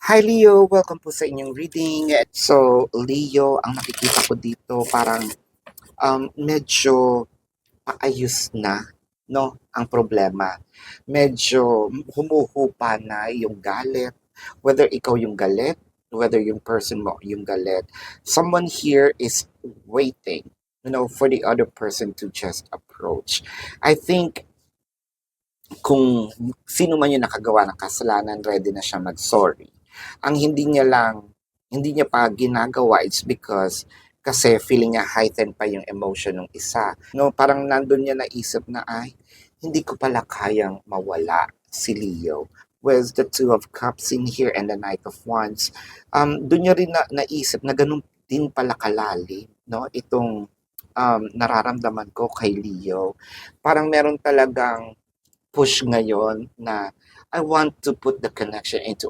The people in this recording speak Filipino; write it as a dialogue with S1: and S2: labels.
S1: Hi Leo, welcome po sa inyong reading. So Leo, ang nakikita ko dito parang medyo paayos na, no, ang problema. Medyo humuhupa na yung galit, whether ikaw yung galit, whether yung person mo yung galit. Someone here is waiting, for the other person to just approach. I think kung sino man yung nakagawa ng kasalanan, ready na siya mag-sorry. Ang hindi niya pa ginagawa, it's because kasi feeling niya heightened pa yung emotion ng isa. No, parang nandun niya naisip na, ay, hindi ko pala kayang mawala si Leo. With the Two of Cups in here and the Knight of Wands, doon niya rin naisip na ganun din pala kalalim, no? Itong nararamdaman ko kay Leo. Parang meron talagang push ngayon na I want to put the connection into